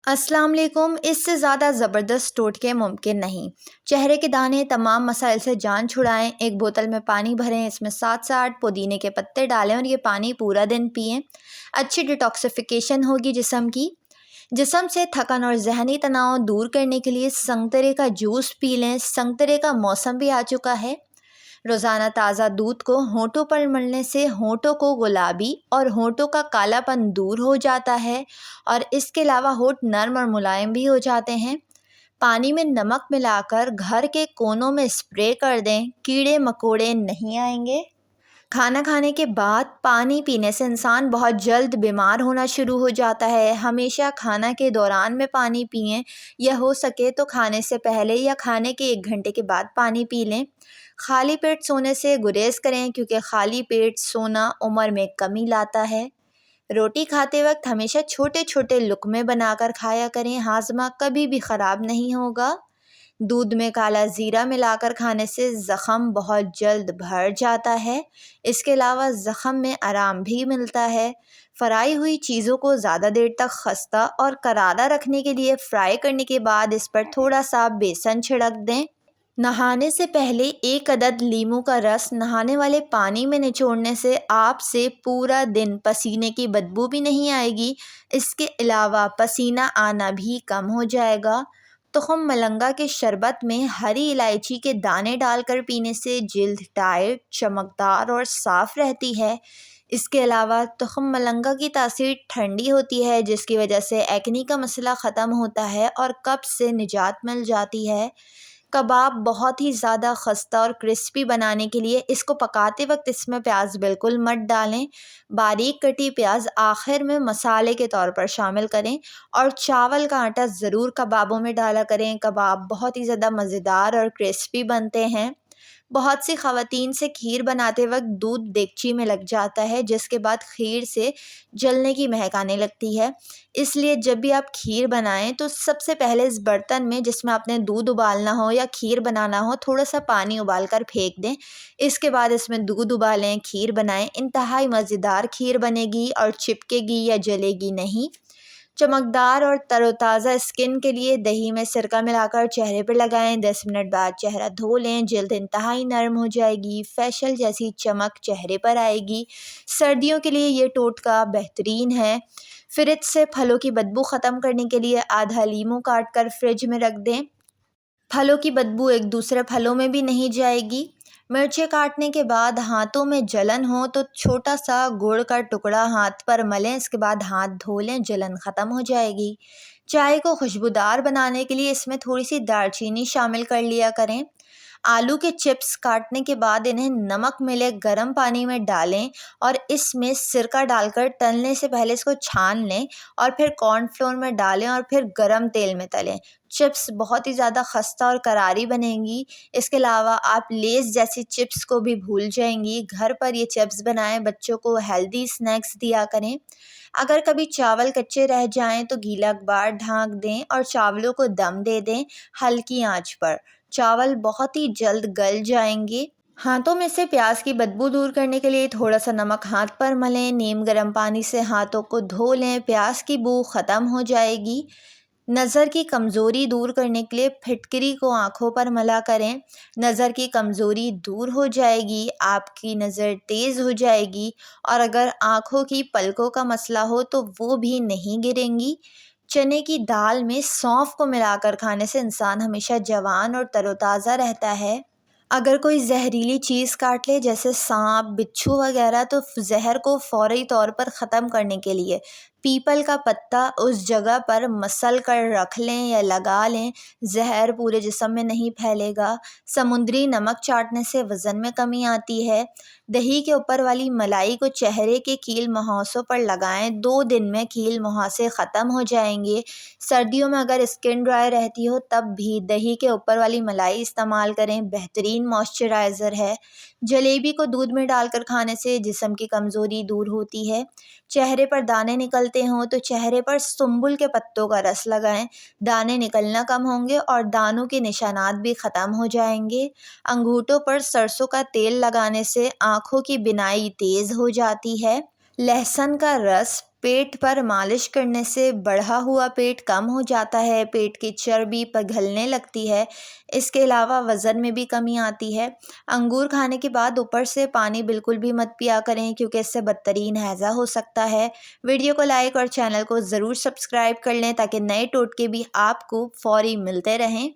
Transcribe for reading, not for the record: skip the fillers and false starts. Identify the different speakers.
Speaker 1: अस्सलाम वालेकुम। इससे ज़्यादा ज़बरदस्त टोटके मुमकिन नहीं। चेहरे के दाने तमाम मसाइल से जान छुड़ाएं। एक बोतल में पानी भरें, इसमें 7 से 8 पुदीने के पत्ते डालें और ये पानी पूरा दिन पिएं। अच्छी डिटॉक्सिफिकेशन होगी जिस्म की। जिस्म से थकन और जहनी तनाव दूर करने के लिए संतरे का जूस पी लें। संतरे का मौसम भी आ चुका है। रोज़ाना ताज़ा दूध को होंठों पर मलने से होंठों को गुलाबी और होंठों का कालापन दूर हो जाता है और इसके अलावा होंठ नरम और मुलायम भी हो जाते हैं। पानी में नमक मिलाकर घर के कोनों में स्प्रे कर दें, कीड़े मकोड़े नहीं आएंगे। खाना खाने के बाद पानी पीने से इंसान बहुत जल्द बीमार होना शुरू हो जाता है। हमेशा खाना के दौरान में पानी पिएं या हो सके तो खाने से पहले या खाने के 1 घंटे के बाद पानी पी लें। खाली पेट सोने से गुरेज करें क्योंकि खाली पेट सोना उम्र में कमी लाता है। रोटी खाते वक्त हमेशा छोटे छोटे लुक़्मे बनाकर खाया करें, हाजमा कभी भी ख़राब नहीं होगा। दूध में काला ज़ीरा मिलाकर खाने से ज़ख़म बहुत जल्द भर जाता है। इसके अलावा ज़ख़म में आराम भी मिलता है। फ्राई हुई चीज़ों को ज़्यादा देर तक खस्ता और करारा रखने के लिए फ्राई करने के बाद इस पर थोड़ा सा बेसन छिड़क दें। नहाने से पहले 1 अदद लीमू का रस नहाने वाले पानी में निचोड़ने से आपसे पूरा दिन पसीने की बदबू भी नहीं आएगी। इसके अलावा पसीना आना भी कम हो जाएगा। तुखम मलंगा के शरबत में हरी इलायची के दाने डालकर पीने से जिल्द टाइट, चमकदार और साफ़ रहती है। इसके अलावा तुखम मलंगा की तासीर ठंडी होती है जिसकी वजह से एक्ने का मसला ख़त्म होता है और कब्ज़ से निजात मिल जाती है। कबाब बहुत ही ज़्यादा खस्ता और क्रिस्पी बनाने के लिए इसको पकाते वक्त इसमें प्याज बिल्कुल मत डालें। बारीक कटी प्याज आखिर में मसाले के तौर पर शामिल करें और चावल का आटा ज़रूर कबाबों में डाला करें। कबाब बहुत ही ज़्यादा मज़ेदार और क्रिस्पी बनते हैं। बहुत सी ख़वातीन से खीर बनाते वक्त दूध देगची में लग जाता है जिसके बाद खीर से जलने की महक आने लगती है। इसलिए जब भी आप खीर बनाएं तो सबसे पहले इस बर्तन में जिसमें आपने दूध उबालना हो या खीर बनाना हो थोड़ा सा पानी उबाल कर फेंक दें। इसके बाद इसमें दूध उबालें, खीर बनाएं। इंतहाई मज़ेदार खीर बनेगी और चिपकेगी या जलेगी नहीं। चमकदार और तरोताज़ा स्किन के लिए दही में सिरका मिलाकर चेहरे पर लगाएं। 10 मिनट बाद चेहरा धो लें। जल्द इंतहाई नरम हो जाएगी, फेशियल जैसी चमक चेहरे पर आएगी। सर्दियों के लिए ये टोटका बेहतरीन है। फ्रिज से फलों की बदबू ख़त्म करने के लिए आधा लीमू काट कर फ्रिज में रख दें। फलों की बदबू एक दूसरे फलों में भी नहीं जाएगी। मिर्चें काटने के बाद हाथों में जलन हो तो छोटा सा गुड़ का टुकड़ा हाथ पर मलें। इसके बाद हाथ धो लें, जलन ख़त्म हो जाएगी। चाय को खुशबूदार बनाने के लिए इसमें थोड़ी सी दालचीनी शामिल कर लिया करें। आलू के चिप्स काटने के बाद इन्हें नमक मिले गर्म पानी में डालें और इसमें सिरका डालकर तलने से पहले इसको छान लें और फिर कॉर्नफ्लोर में डालें और फिर गरम तेल में तलें। चिप्स बहुत ही ज़्यादा खस्ता और करारी बनेंगी। इसके अलावा आप लेज़ जैसी चिप्स को भी भूल जाएंगी। घर पर ये चिप्स बनाएं, बच्चों को हेल्दी स्नैक्स दिया करें। अगर कभी चावल कच्चे रह जाएं तो गीला अखबार ढाँक दें और चावलों को दम दे दें हल्की आंच पर। चावल बहुत ही जल्द गल जाएंगे। हाथों में से प्याज की बदबू दूर करने के लिए थोड़ा सा नमक हाथ पर मलें। नीम गर्म पानी से हाथों को धो लें, प्याज की बू ख़त्म हो जाएगी। नज़र की कमज़ोरी दूर करने के लिए फिटकरी को आँखों पर मला करें। नज़र की कमज़ोरी दूर हो जाएगी, आपकी नज़र तेज़ हो जाएगी और अगर आँखों की पलकों का मसला हो तो वो भी नहीं गिरेंगी। चने की दाल में सौंफ को मिलाकर खाने से इंसान हमेशा जवान और तरोताज़ा रहता है। अगर कोई जहरीली चीज़ काट ले जैसे सांप, बिच्छू वगैरह तो जहर को फौरी तौर पर ख़त्म करने के लिए पीपल का पत्ता उस जगह पर मसल कर रख लें या लगा लें। जहर पूरे जिस्म में नहीं फैलेगा। समुद्री नमक चाटने से वज़न में कमी आती है। दही के ऊपर वाली मलाई को चेहरे के कील मुहासों पर लगाएं। 2 दिन में कील मुहासे ख़त्म हो जाएंगे। सर्दियों में अगर स्किन ड्राई रहती हो तब भी दही के ऊपर वाली मलाई इस्तेमाल करें, बेहतरीन मॉइस्चराइज़र है। जलेबी को दूध में डालकर खाने से जिस्म की कमज़ोरी दूर होती है। चेहरे पर दाने निकलते हों तो चेहरे पर सुंबुल के पत्तों का रस लगाएं। दाने निकलना कम होंगे और दानों के निशानात भी ख़त्म हो जाएंगे। अंगूठों पर सरसों का तेल लगाने से आँखों की बिनाई तेज़ हो जाती है। लहसुन का रस पेट पर मालिश करने से बढ़ा हुआ पेट कम हो जाता है, पेट की चर्बी पिघलने लगती है। इसके अलावा वज़न में भी कमी आती है। अंगूर खाने के बाद ऊपर से पानी बिल्कुल भी मत पिया करें, क्योंकि इससे बदतरीन हैज़ा हो सकता है। वीडियो को लाइक और चैनल को ज़रूर सब्सक्राइब कर लें ताकि नए टोटके भी आपको फ़ौरी मिलते रहें।